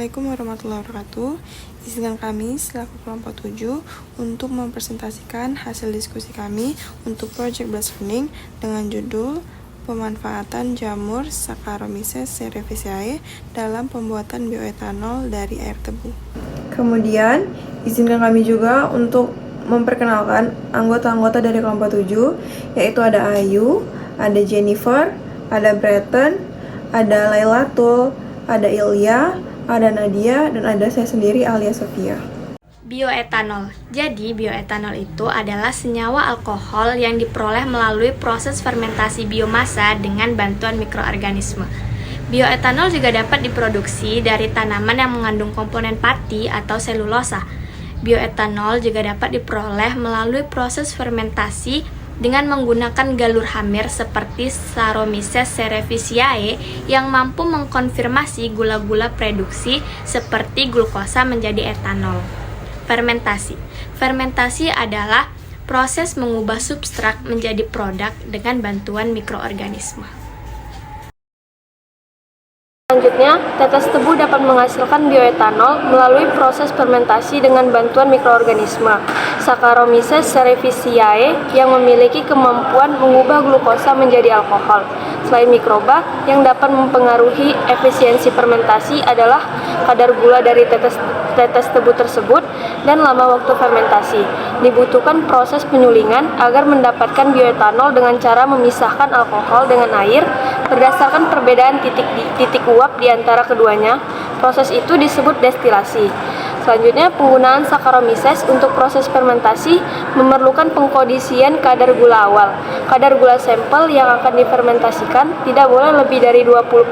Assalamualaikum warahmatullahi wabarakatuh. Izinkan kami selaku kelompok 7 untuk mempresentasikan hasil diskusi kami untuk Project Blast Learning dengan judul pemanfaatan jamur Saccharomyces cerevisiae dalam pembuatan bioetanol dari air tebu. Kemudian, izinkan kami juga untuk memperkenalkan anggota-anggota dari kelompok 7, yaitu ada Ayu, ada Jennifer, ada Breton, ada Lailatul, ada Ilya, ada Nadia, dan ada saya sendiri alias Sofia. Bioetanol. Jadi, bioetanol itu adalah senyawa alkohol yang diperoleh melalui proses fermentasi biomasa dengan bantuan mikroorganisme. Bioetanol juga dapat diproduksi dari tanaman yang mengandung komponen pati atau selulosa. Bioetanol juga dapat diperoleh melalui proses fermentasi dengan menggunakan galur hamir seperti Saccharomyces cerevisiae yang mampu mengkonfirmasi gula-gula produksi seperti glukosa menjadi etanol. Fermentasi. Fermentasi adalah proses mengubah substrat menjadi produk dengan bantuan mikroorganisme. Selanjutnya, tetes tebu dapat menghasilkan bioetanol melalui proses fermentasi dengan bantuan mikroorganisme Saccharomyces cerevisiae yang memiliki kemampuan mengubah glukosa menjadi alkohol. Selain mikroba, yang dapat mempengaruhi efisiensi fermentasi adalah kadar gula dari tetes tebu tersebut dan lama waktu fermentasi. Dibutuhkan proses penyulingan agar mendapatkan bioetanol dengan cara memisahkan alkohol dengan air berdasarkan perbedaan titik uap di antara keduanya. Proses itu disebut destilasi. Selanjutnya, penggunaan Saccharomyces untuk proses fermentasi memerlukan pengkondisian kadar gula awal. Kadar gula sampel yang akan difermentasikan tidak boleh lebih dari 20%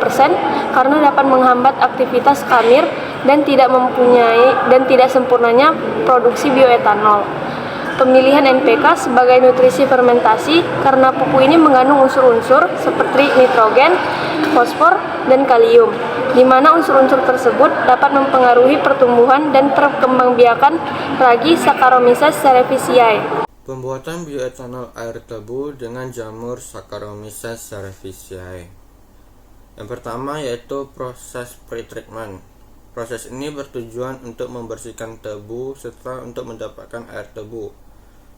karena dapat menghambat aktivitas khamir dan tidak sempurnanya produksi bioetanol. Pemilihan NPK sebagai nutrisi fermentasi karena pupuk ini mengandung unsur-unsur seperti nitrogen, fosfor, dan kalium, di mana unsur-unsur tersebut dapat mempengaruhi pertumbuhan dan perkembangbiakan ragi Saccharomyces cerevisiae. Pembuatan bioetanol air tebu dengan jamur Saccharomyces cerevisiae. Yang pertama yaitu proses pretreatment. Proses ini bertujuan untuk membersihkan tebu serta untuk mendapatkan air tebu.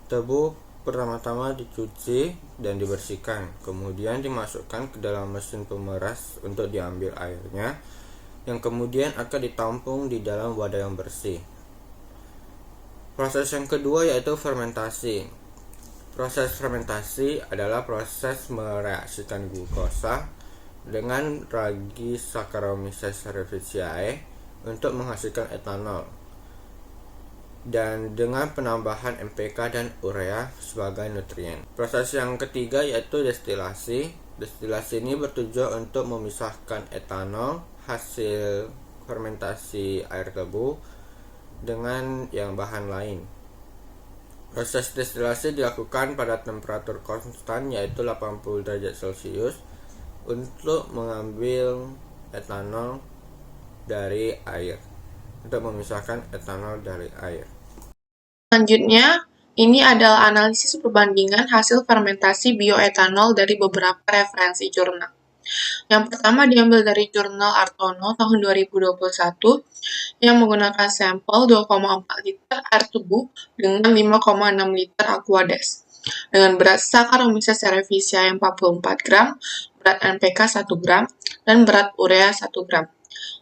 Tebu pertama-tama dicuci dan dibersihkan, kemudian dimasukkan ke dalam mesin pemeras untuk diambil airnya, yang kemudian akan ditampung di dalam wadah yang bersih. Proses yang kedua yaitu fermentasi. Proses fermentasi adalah proses mereaksikan glukosa dengan ragi Saccharomyces cerevisiae untuk menghasilkan etanol, dan dengan penambahan NPK dan urea sebagai nutrien. Proses yang ketiga yaitu destilasi. Destilasi ini bertujuan untuk memisahkan etanol hasil fermentasi air tebu dengan yang bahan lain. Proses destilasi dilakukan pada temperatur konstan yaitu 80 derajat Celcius untuk mengambil etanol dari air, untuk memisahkan etanol dari air. Selanjutnya, ini adalah analisis perbandingan hasil fermentasi bioetanol dari beberapa referensi jurnal. Yang pertama diambil dari jurnal Artono tahun 2021 yang menggunakan sampel 2,4 liter air tebu dengan 5,6 liter Aquades dengan berat Saccharomyces cerevisiae 44 gram, berat NPK 1 gram, dan berat urea 1 gram.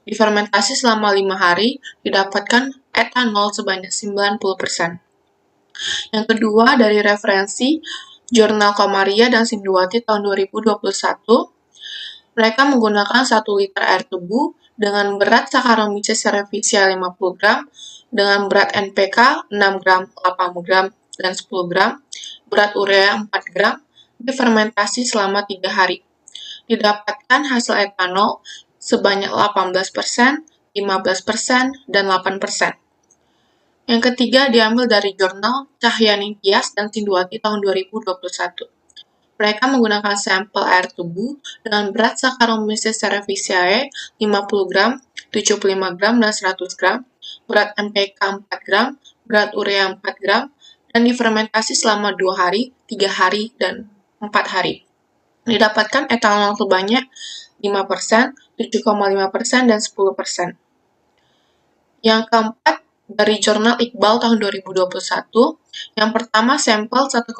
Difermentasi selama 5 hari, didapatkan etanol sebanyak 90%. Yang kedua, dari referensi Jurnal Komaria dan Sinduwati tahun 2021, mereka menggunakan 1 liter air tebu dengan berat Saccharomyces cerevisiae 50 gram, dengan berat NPK 6 gram, 8 gram, dan 10 gram, berat urea 4 gram, difermentasi selama 3 hari. Didapatkan hasil etanol sebanyak 18%, 15%, dan 8%. Yang ketiga diambil dari jurnal Cahyaningtyas dan Sinduwati tahun 2021. Mereka menggunakan sampel air tebu dengan berat Saccharomyces cerevisiae 50 gram, 75 gram, dan 100 gram, berat NPK 4 gram, berat urea 4 gram, dan difermentasi selama 2 hari, 3 hari, dan 4 hari. Didapatkan etanol sebanyak 5%, 7,5%, dan 10%. Yang keempat, dari jurnal Iqbal tahun 2021, yang pertama sampel 1,7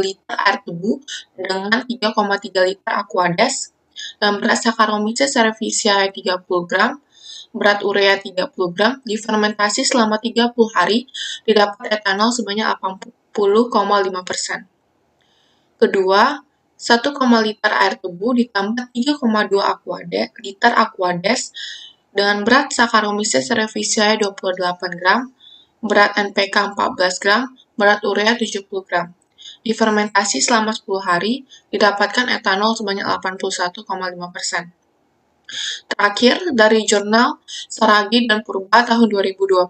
liter air tebu dengan 3,3 liter Aquades, dan berat Saccharomyces cerevisiae 30 gram, berat urea 30 gram, difermentasi selama 30 hari, didapat etanol sebanyak 80,5%. Kedua, 1, liter air tebu ditambah 3,2 liter Aquades dengan berat Saccharomyces cerevisiae 28 gram, berat NPK 14 gram, berat urea 70 gram. Difermentasi selama 10 hari, didapatkan etanol sebanyak 81,5%. Terakhir, dari jurnal Saragi dan Purba tahun 2020,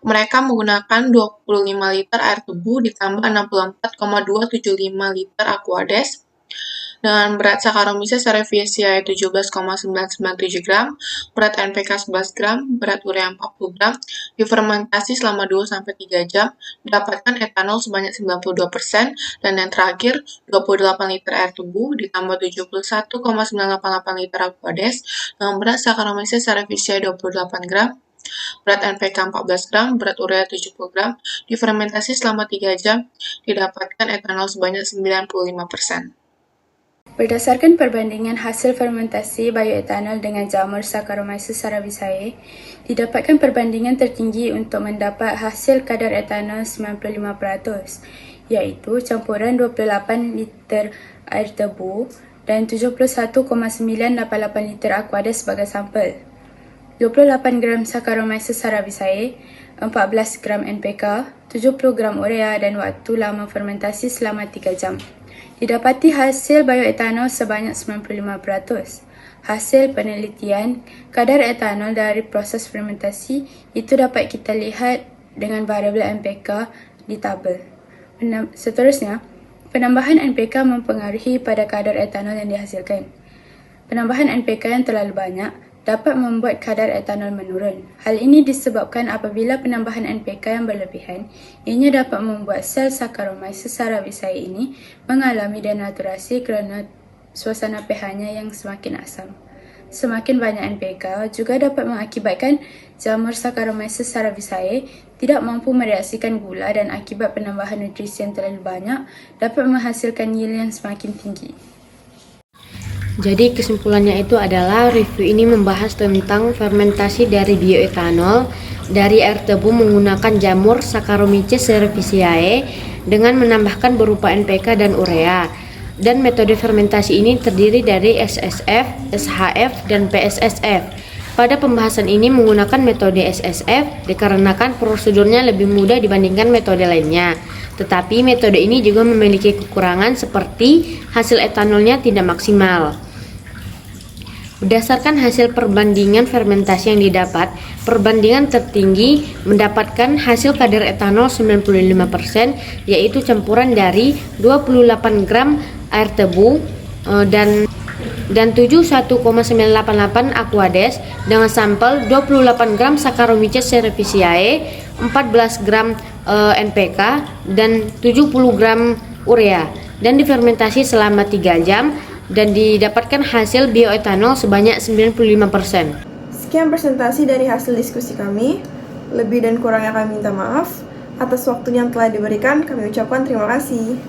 mereka menggunakan 25 liter air tebu ditambah 64,275 liter Aquades dengan berat Saccharomyces cerevisiae 17,997 gram, berat NPK 11 gram, berat urea 40 gram, difermentasi selama 2-3 jam, didapatkan etanol sebanyak 92%, dan yang terakhir, 28 liter air tebu ditambah 71,988 liter Aquades dengan berat Saccharomyces cerevisiae 28 gram, berat NPK 14 gram, berat urea 70 gram, difermentasi selama 3 jam, didapatkan etanol sebanyak 95%. Berdasarkan perbandingan hasil fermentasi bioetanol dengan jamur Saccharomyces cerevisiae, didapatkan perbandingan tertinggi untuk mendapat hasil kadar etanol 95%, iaitu campuran 28 liter air tebu dan 71,988 liter Aquades sebagai sampel. 28 gram Saccharomyces cerevisiae, 14 gram NPK, 70 gram urea dan waktu lama fermentasi selama 3 jam. Didapati hasil bioetanol sebanyak 95%. Hasil penelitian kadar etanol dari proses fermentasi itu dapat kita lihat dengan variabel NPK di tabel. Seterusnya, penambahan NPK mempengaruhi pada kadar etanol yang dihasilkan. Penambahan NPK yang terlalu banyak dapat membuat kadar etanol menurun. Hal ini disebabkan apabila penambahan NPK yang berlebihan, ianya dapat membuat sel Saccharomyces cerevisiae ini mengalami denaturasi kerana suasana pH-nya yang semakin asam. Semakin banyak NPK juga dapat mengakibatkan jamur Saccharomyces cerevisiae tidak mampu mereaksikan gula dan akibat penambahan nutrisi yang terlalu banyak dapat menghasilkan yield yang semakin tinggi. Jadi kesimpulannya itu adalah review ini membahas tentang fermentasi dari bioetanol dari air tebu menggunakan jamur Saccharomyces cerevisiae dengan menambahkan berupa NPK dan urea. Dan metode fermentasi ini terdiri dari SSF, SHF, dan PSSF. Pada pembahasan ini menggunakan metode SSF dikarenakan prosedurnya lebih mudah dibandingkan metode lainnya. Tetapi metode ini juga memiliki kekurangan seperti hasil etanolnya tidak maksimal. Berdasarkan hasil perbandingan fermentasi yang didapat, perbandingan tertinggi mendapatkan hasil kadar etanol 95%, yaitu campuran dari 28 gram air tebu dan 71,988 Aquades dengan sampel 28 gram Saccharomyces cerevisiae, 14 gram NPK dan 70 gram urea dan difermentasi selama 3 jam dan didapatkan hasil bioetanol sebanyak 95%. Sekian presentasi dari hasil diskusi kami. Lebih dan kurangnya kami minta maaf. Atas waktunya yang telah diberikan, kami ucapkan terima kasih.